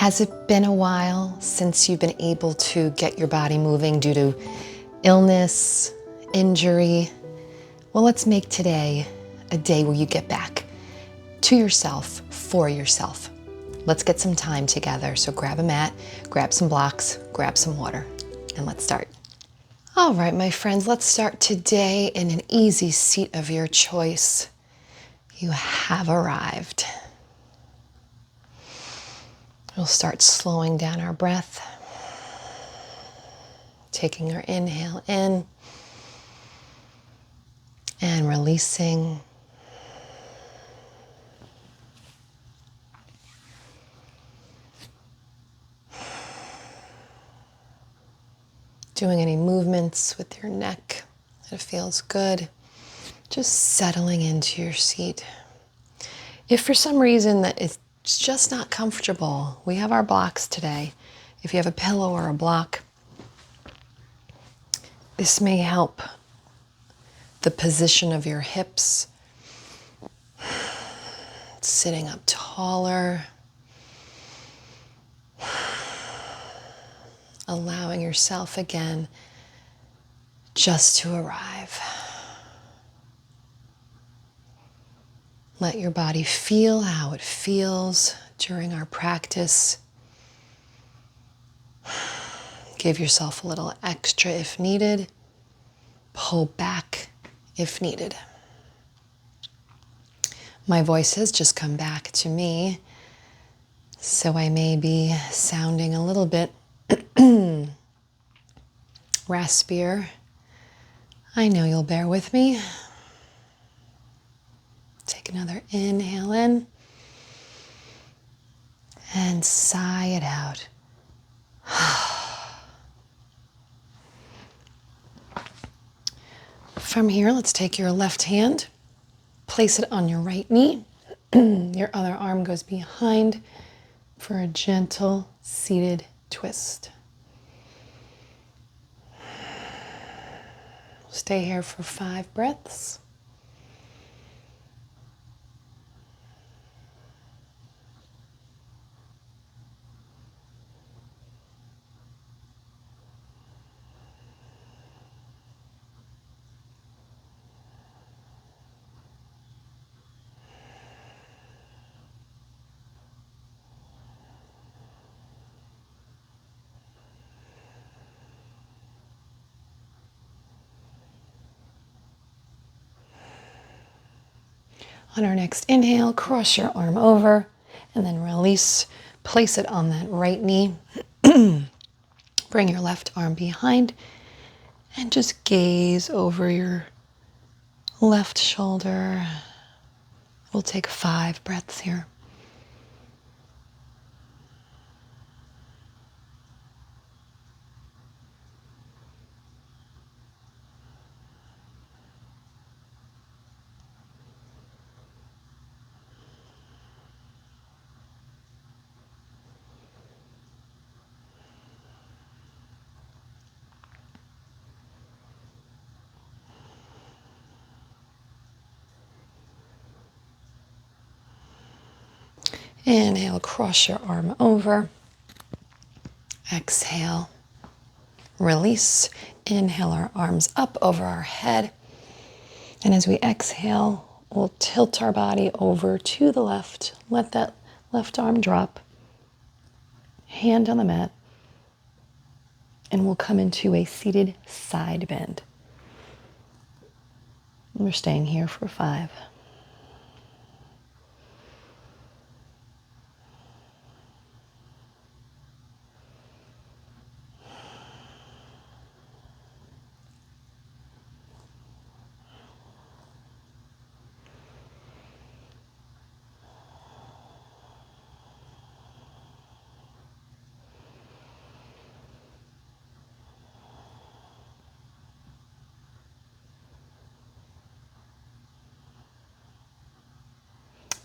Has it been a while since you've been able to get your body moving due to illness, injury? Well, let's make today a day where you get back to yourself, for yourself. Let's get some time together. So grab a mat, grab some blocks, grab some water, and let's start. All right, my friends, let's start today in an easy seat of your choice. You have arrived. We'll start slowing down our breath, taking our inhale in and releasing. Doing any movements with your neck that it feels good. Just settling into your seat. If for some reason that it's just not comfortable, we have our blocks today. If you have a pillow or a block, this may help the position of your hips, sitting up taller, allowing yourself again just to arrive. Let your body feel how it feels during our practice. Give yourself a little extra if needed. Pull back if needed. My voice has just come back to me, so I may be sounding a little bit raspier. I know you'll bear with me. Take another inhale in and sigh it out. From here, let's take your left hand, place it on your right knee. Your other arm goes behind for a gentle seated twist. Stay here for 5 breaths. On our next inhale, cross your arm over and then release. Place it on that right knee. Bring your left arm behind and just gaze over your left shoulder. We'll take 5 breaths here. Inhale, cross your arm over. Exhale, release. Inhale our arms up over our head. And as we exhale, we'll tilt our body over to the left. Let that left arm drop. Hand on the mat. And we'll come into a seated side bend. We're staying here for 5.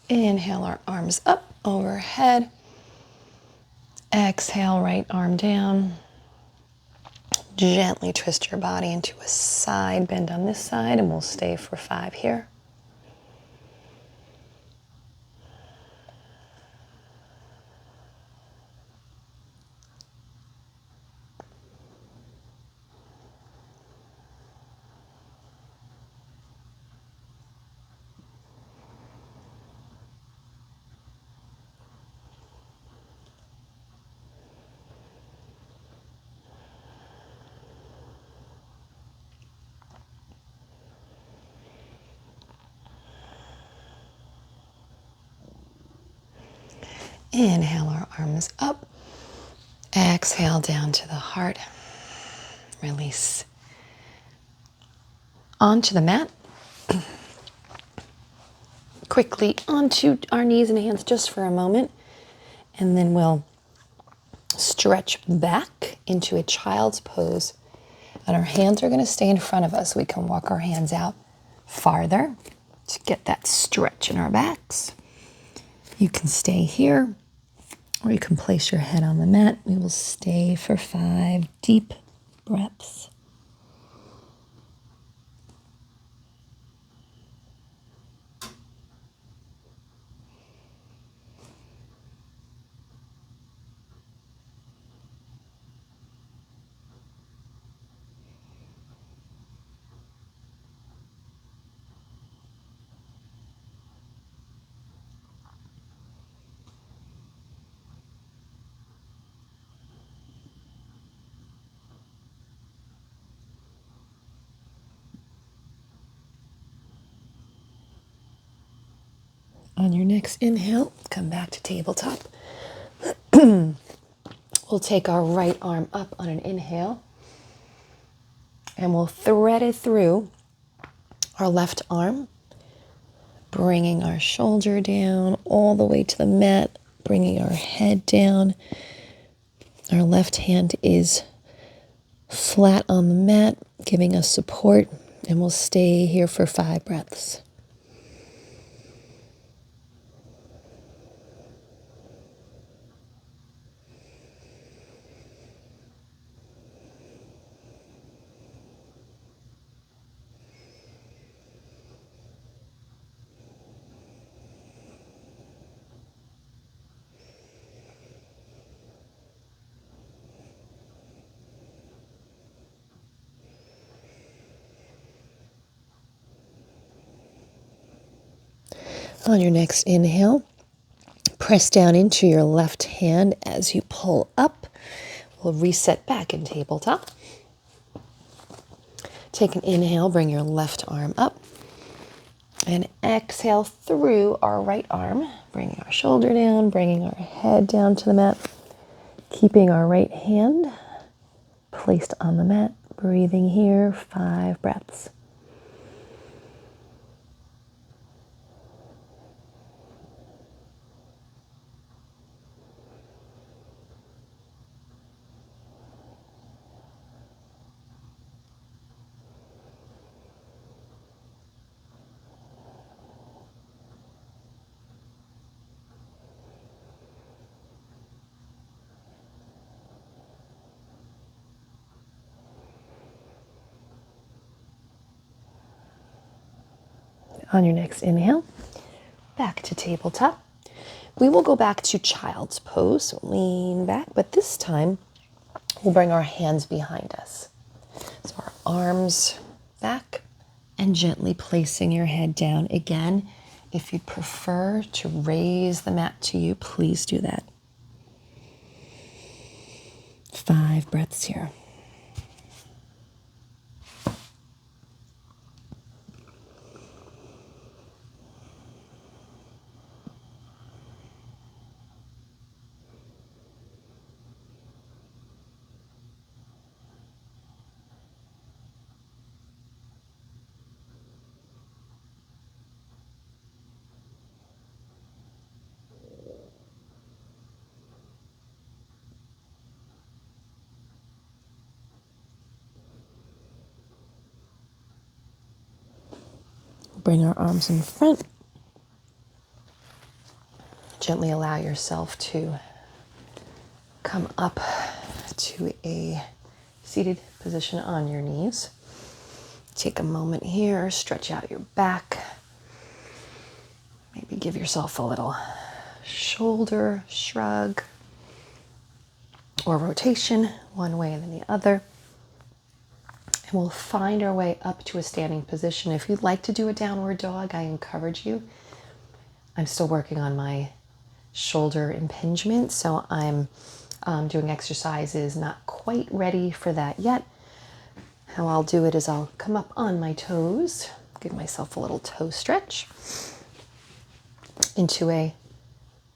Inhale our arms up overhead. Exhale, right arm down. Gently twist your body into a side bend on this side, and we'll stay for 5 here. Inhale our arms up. Exhale down to the heart. Release. Onto the mat. Quickly onto our knees and hands just for a moment. And then we'll stretch back into a child's pose. And our hands are going to stay in front of us. We can walk our hands out farther to get that stretch in our backs. You can stay here, or you can place your head on the mat. We will stay for 5 deep breaths. On your next inhale, come back to tabletop. We'll take our right arm up on an inhale, and we'll thread it through our left arm, bringing our shoulder down all the way to the mat, bringing our head down. Our left hand is flat on the mat, giving us support, and we'll stay here for 5 breaths. On your next inhale, press down into your left hand as you pull up. We'll reset back in tabletop. Take an inhale, bring your left arm up. And exhale through our right arm, bringing our shoulder down, bringing our head down to the mat. Keeping our right hand placed on the mat. Breathing here, 5 breaths. On your next inhale, back to tabletop. We will go back to child's pose, so lean back, but this time we'll bring our hands behind us. So our arms back and gently placing your head down. Again, if you'd prefer to raise the mat to you, please do that. 5 breaths here. Bring our arms in front. Gently allow yourself to come up to a seated position on your knees. Take a moment here, stretch out your back. Maybe give yourself a little shoulder shrug or rotation one way and then the other. And we'll find our way up to a standing position. If you'd like to do a downward dog, I encourage you. I'm still working on my shoulder impingement, so I'm doing exercises, not quite ready for that yet. How I'll do it is I'll come up on my toes, give myself a little toe stretch into a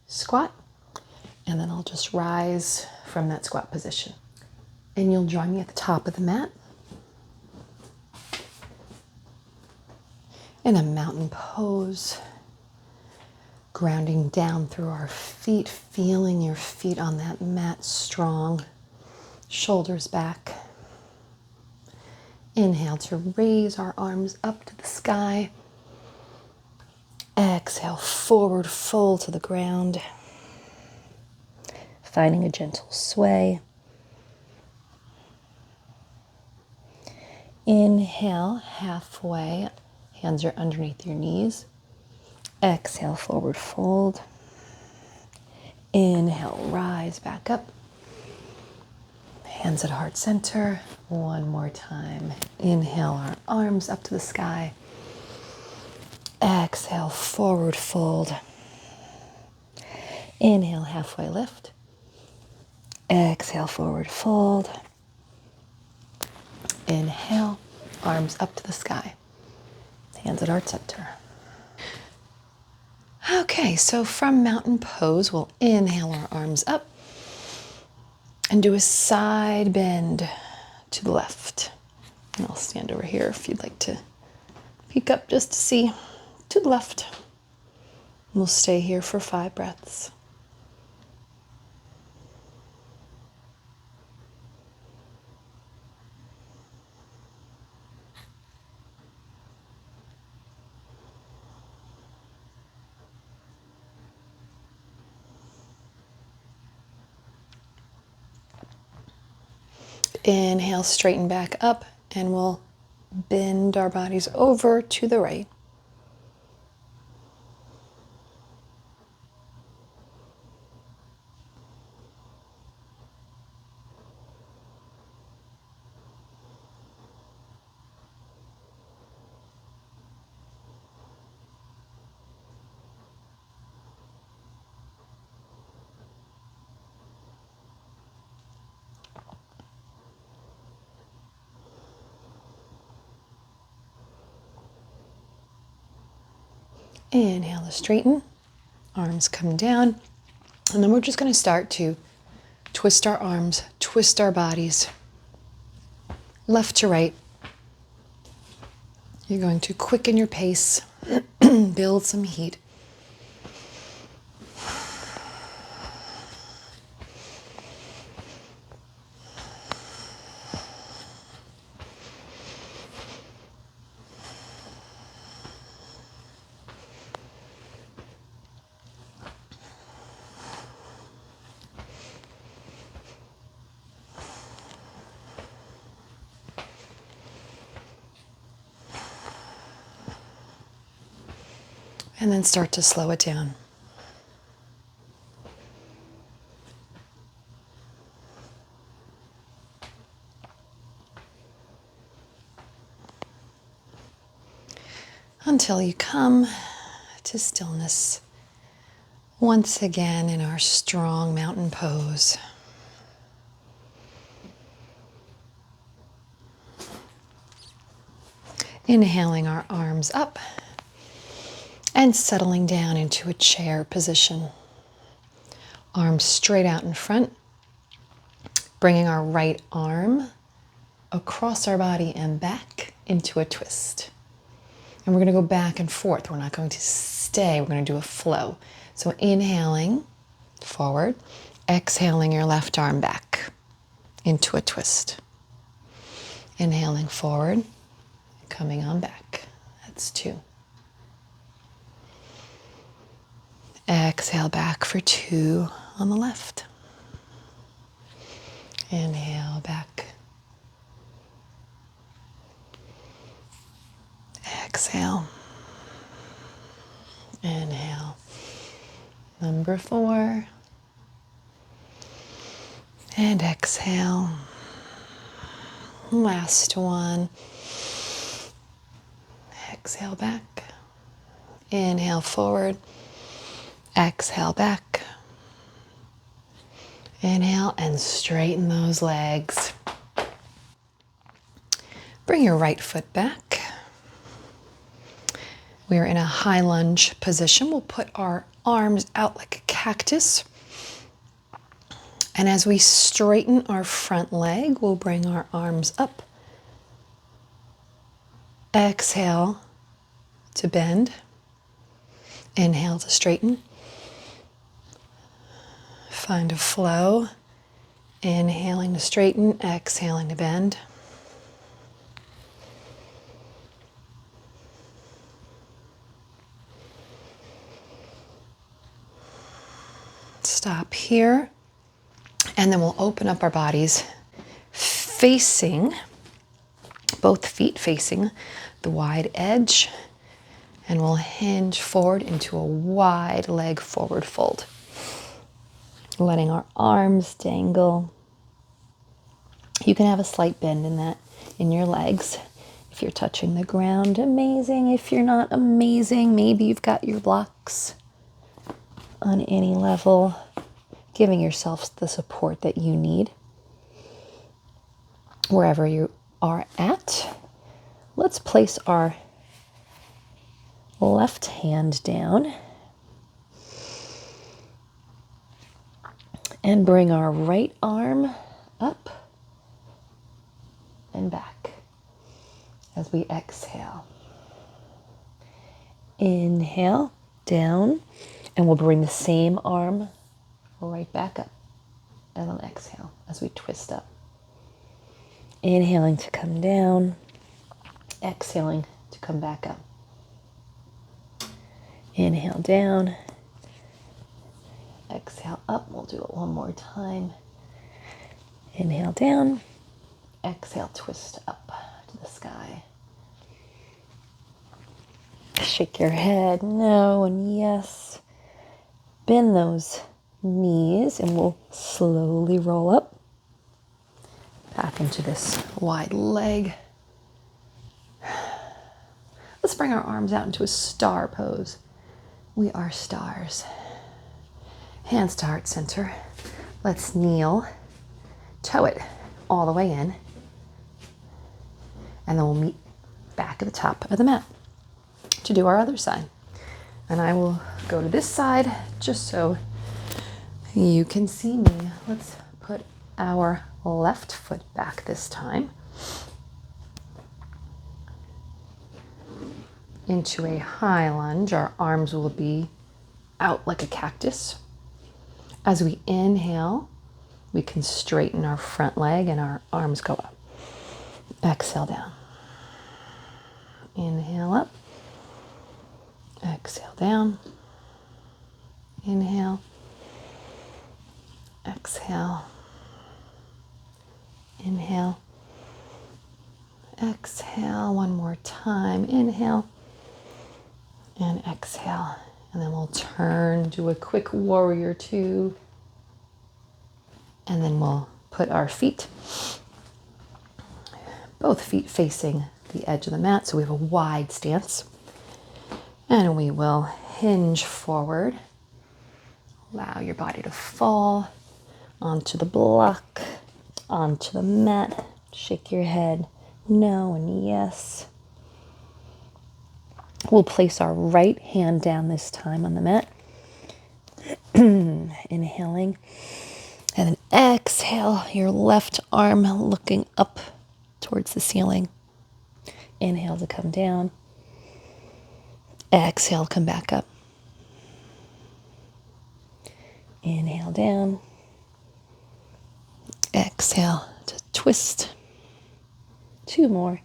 squat. And then I'll just rise from that squat position. And you'll join me at the top of the mat in a mountain pose, grounding down through our feet, feeling your feet on that mat strong, shoulders back. Inhale to raise our arms up to the sky. Exhale, forward fold to the ground, finding a gentle sway. Inhale, halfway, hands are underneath your knees. Exhale, forward fold. Inhale, rise back up. Hands at heart center. One more time. Inhale, our arms up to the sky. Exhale, forward fold. Inhale, halfway lift. Exhale, forward fold. Inhale, arms up to the sky. Hands at heart center. Okay, so from mountain pose, we'll inhale our arms up and do a side bend to the left. And I'll stand over here if you'd like to peek up just to see. To the left. We'll stay here for 5 breaths. Inhale, straighten back up, and we'll bend our bodies over to the right. Inhale to straighten, arms come down, and then we're just going to start to twist our arms, twist our bodies, left to right. You're going to quicken your pace, build some heat. And then start to slow it down. Until you come to stillness once again in our strong mountain pose. Inhaling our arms up and settling down into a chair position. Arms straight out in front, bringing our right arm across our body and back into a twist. And we're going to go back and forth. We're not going to stay. We're going to do a flow. So inhaling forward, exhaling your left arm back into a twist. Inhaling forward, coming on back. That's 2. Exhale back for 2 on the left. Inhale back. Exhale. Inhale. Number 4. And exhale. Last one. Exhale back. Inhale forward. Exhale back. Inhale and straighten those legs. Bring your right foot back. We are in a high lunge position. We'll put our arms out like a cactus. Bring your left foot back. We are in a high lunge position. We'll put our arms out like a cactus. Bring your right foot back. We are in a high lunge position. We'll put our arms out like a cactus. Bring your right foot back. We are in a high lunge position. We'll put our arms out like a cactus. And as we straighten our front leg, we'll bring our arms up. Exhale to bend. Inhale to straighten. Find a flow. Inhaling to straighten, exhaling to bend. Stop here. And then we'll open up our bodies facing, both feet facing the wide edge. And we'll hinge forward into a wide leg forward fold. Letting our arms dangle. You can have a slight bend in your legs. If you're touching the ground, amazing. If you're not, amazing. Maybe you've got your blocks on any level, giving yourself the support that you need. Wherever you are at, let's place our left hand down and bring our right arm up and back as we exhale. Inhale, down, and we'll bring the same arm right back up and on exhale as we twist up. Inhaling to come down, exhaling to come back up. Inhale down, exhale up. We'll do it one more time. Inhale down, exhale, twist up to the sky. Shake your head, no and yes. Bend those knees and we'll slowly roll up back into this wide leg. Let's bring our arms out into a star pose. We are stars. Hands to heart center. Let's kneel, toe it all the way in, and then we'll meet back at the top of the mat to do our other side. And I will go to this side just so you can see me. Let's put our left foot back this time into a high lunge. Our arms will be out like a cactus. As we inhale, we can straighten our front leg and our arms go up. Exhale down. Inhale up. Exhale down. Inhale. Exhale. Inhale. Exhale. One more time. Inhale. And exhale. And then we'll turn, do a quick warrior two. And then we'll put our feet, both feet facing the edge of the mat. So we have a wide stance. And we will hinge forward. Allow your body to fall onto the block, onto the mat. Shake your head, no and yes. We'll place our right hand down this time on the mat. Inhaling. And then exhale, your left arm looking up towards the ceiling. Inhale to come down. Exhale, come back up. Inhale down. Exhale to twist. Two more.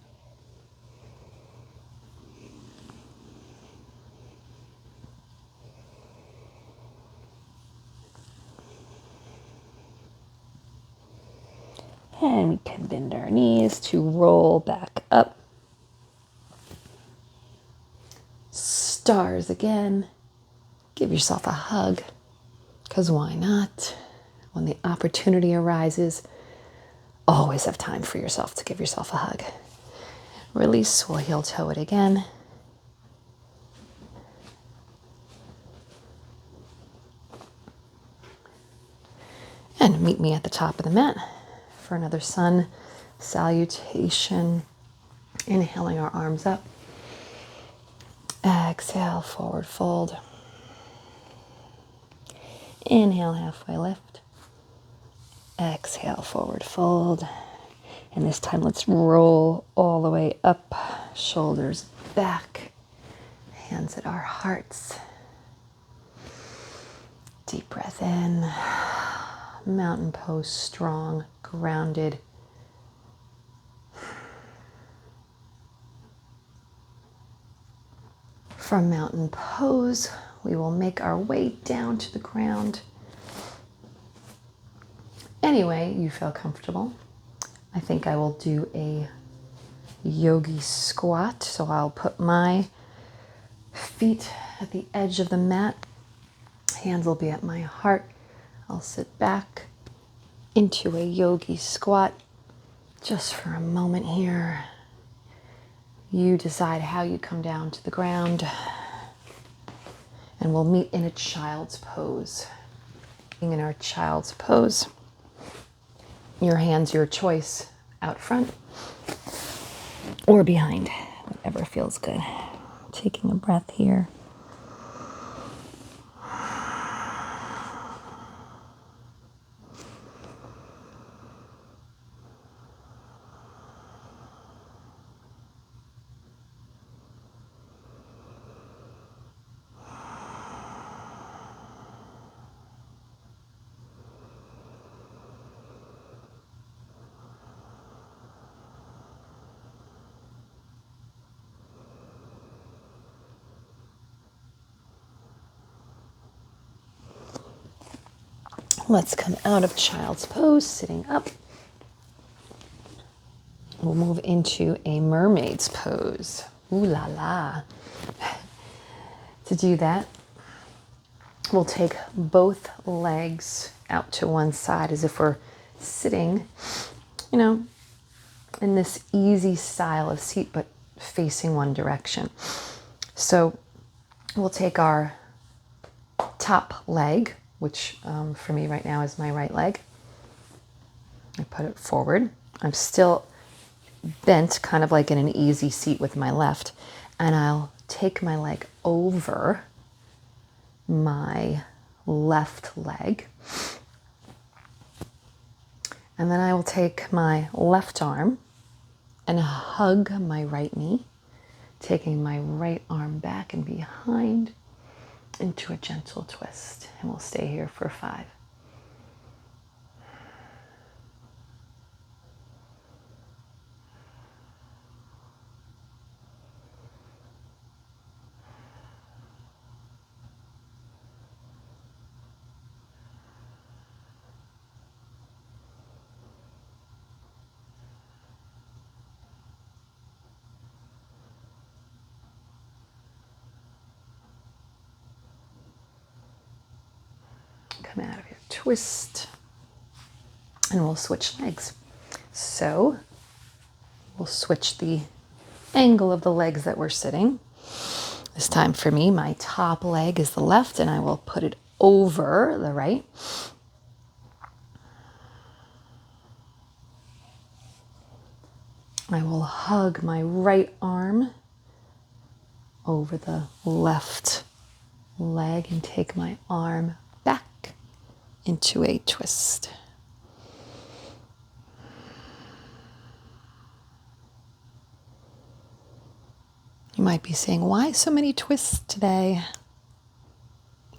And we can bend our knees to roll back up. Stars again. Give yourself a hug, because why not? When the opportunity arises, always have time for yourself to give yourself a hug. Release, we'll heel toe it again. And meet me at the top of the mat for another sun salutation. Inhaling our arms up. Exhale, forward fold. Inhale, halfway lift. Exhale, forward fold. And this time let's roll all the way up, shoulders back, hands at our hearts. Deep breath in. Mountain pose, strong, grounded. From mountain pose, we will make our way down to the ground. Any way you feel comfortable. I think I will do a yogi squat. So I'll put my feet at the edge of the mat. Hands will be at my heart. I'll sit back into a yogi squat just for a moment here. You decide how you come down to the ground, and we'll meet in a child's pose. In our child's pose, your hands, your choice, out front or behind, whatever feels good. Taking a breath here. Let's come out of child's pose, sitting up. We'll move into a mermaid's pose. Ooh la la. To do that, we'll take both legs out to one side as if we're sitting, in this easy style of seat, but facing one direction. So we'll take our top leg, which for me right now is my right leg. I put it forward. I'm still bent, kind of like in an easy seat with my left, and I'll take my leg over my left leg, and then I will take my left arm and hug my right knee, taking my right arm back and behind into a gentle twist, and we'll stay here for 5. Come out of your twist, and we'll switch legs. So we'll switch the angle of the legs that we're sitting. This time for me, my top leg is the left, and I will put it over the right. I will hug my right arm over the left leg and take my arm back into a twist. You might be saying, why so many twists today?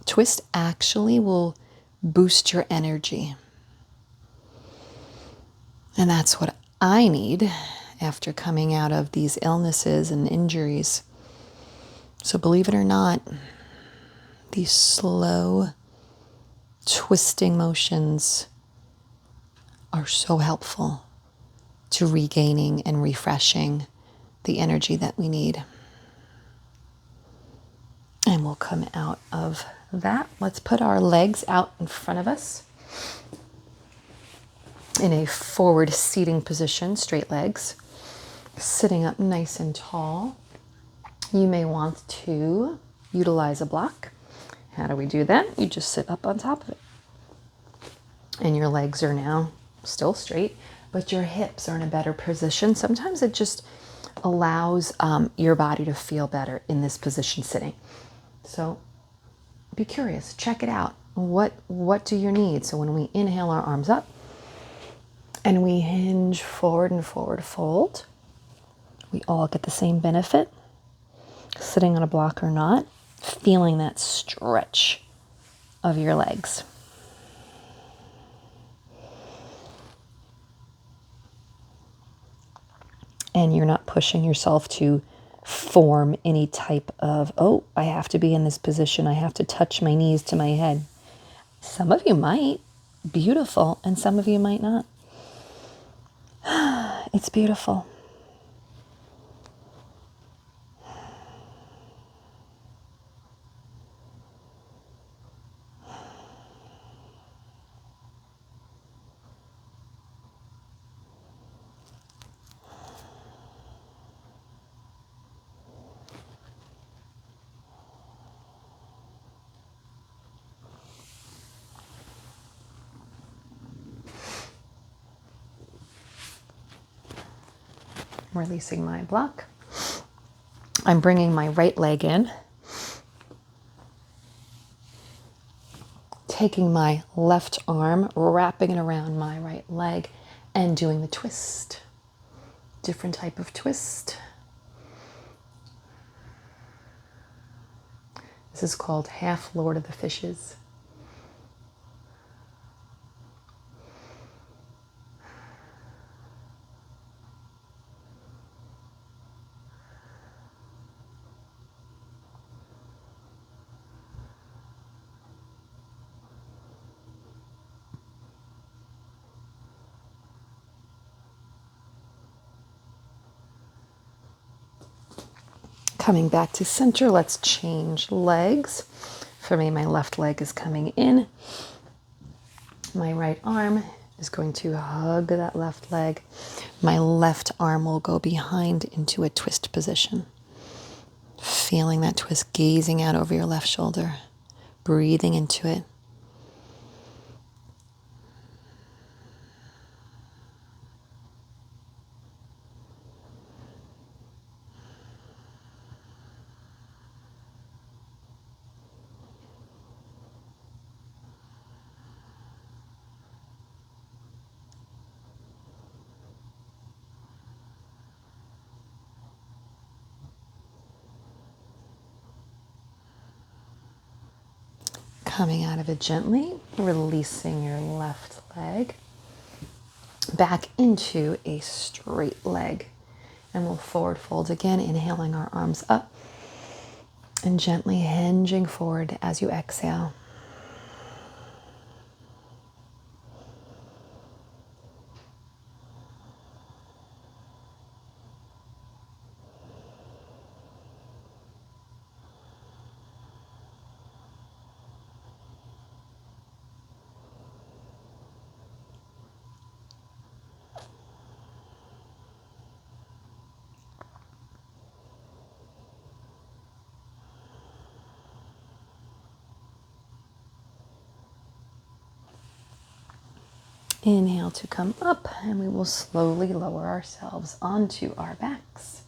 Twist actually will boost your energy. And that's what I need after coming out of these illnesses and injuries. So believe it or not, these slow twisting motions are so helpful to regaining and refreshing the energy that we need. And we'll come out of that. Let's put our legs out in front of us in a forward seating position, straight legs, sitting up nice and tall. You may want to utilize a block. How do we do that? You just sit up on top of it. And your legs are now still straight, but your hips are in a better position. Sometimes it just allows your body to feel better in this position sitting. So be curious, check it out. What do you need? So when we inhale our arms up, And we hinge forward and forward fold. We all get the same benefit, sitting on a block or not, feeling that stretch of your legs. And you're not pushing yourself to form any type of, oh, I have to be in this position. I have to touch my knees to my head. Some of you might. Beautiful. And some of you might not. It's beautiful. Releasing my block. I'm bringing my right leg in, taking my left arm, wrapping it around my right leg, and doing the twist. Different type of twist. This is called half Lord of the Fishes. Coming back to center, let's change legs. For me, my left leg is coming in. My right arm is going to hug that left leg. My left arm will go behind into a twist position. Feeling that twist, gazing out over your left shoulder, breathing into it. Coming out of it gently, releasing your left leg back into a straight leg. And we'll forward fold again, inhaling our arms up and gently hinging forward as you exhale. Inhale to come up, and we will slowly lower ourselves onto our backs.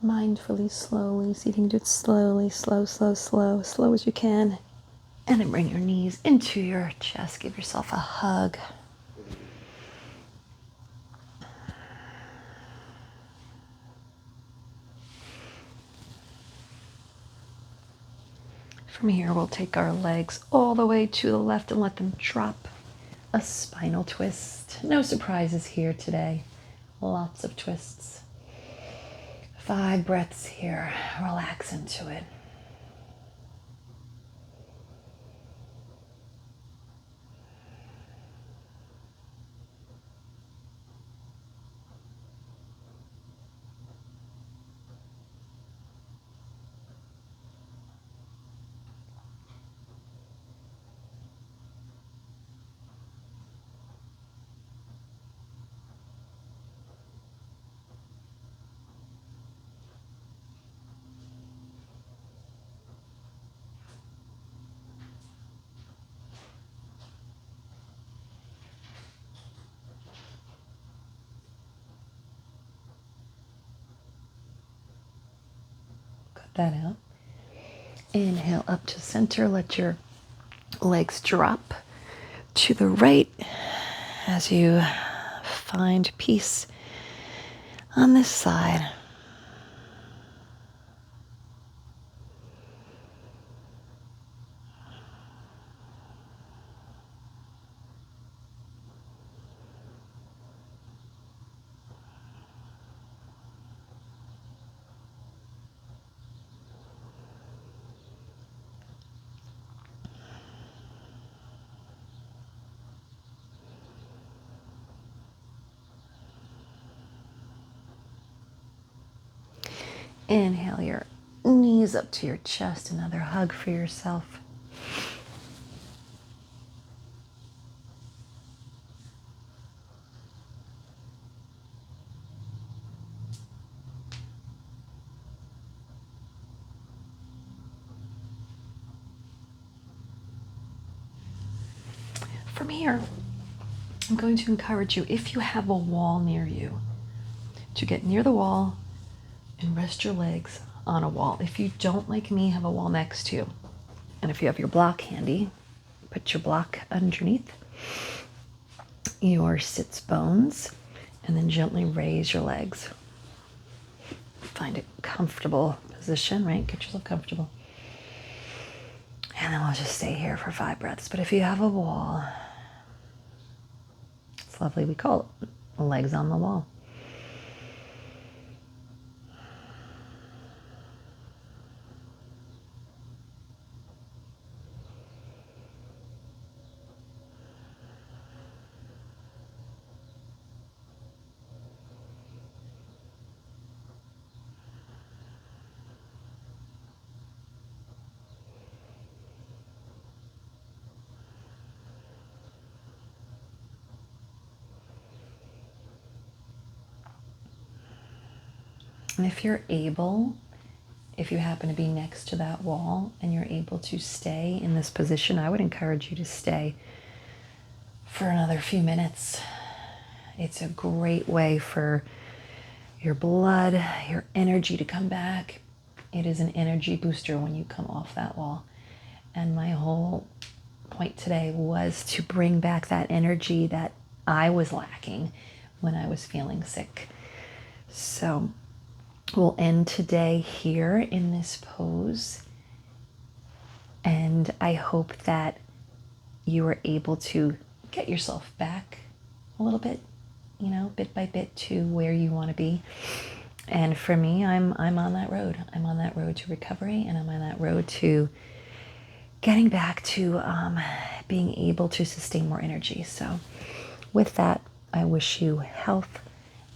Mindfully, slowly, so you can do it slowly, slow as you can. And then bring your knees into your chest. Give yourself a hug. From here, we'll take our legs all the way to the left and let them drop. A spinal twist. No surprises here today. Lots of twists. 5 breaths here. Relax into it. That out. Inhale up to center. Let your legs drop to the right as you find peace on this side. Inhale your knees up to your chest, another hug for yourself. From here, I'm going to encourage you, if you have a wall near you, to get near the wall and rest your legs on a wall. If you don't, like me, have a wall next to you, and if you have your block handy, put your block underneath your sits bones and then gently raise your legs. Find a comfortable position, right? Get yourself comfortable. And then we'll just stay here for 5 breaths. But if you have a wall, it's lovely. We call it legs on the wall. And if you're able, if you happen to be next to that wall and you're able to stay in this position, I would encourage you to stay for another few minutes. It's a great way for your blood, your energy to come back. It is an energy booster when you come off that wall. And my whole point today was to bring back that energy that I was lacking when I was feeling sick. So we'll end today here in this pose. And I hope that you are able to get yourself back a little bit, bit by bit to where you want to be. And for me, I'm on that road. I'm on that road to recovery, and I'm on that road to getting back to being able to sustain more energy. So with that, I wish you health,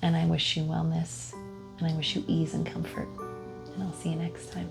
and I wish you wellness, and I wish you ease and comfort. And I'll see you next time.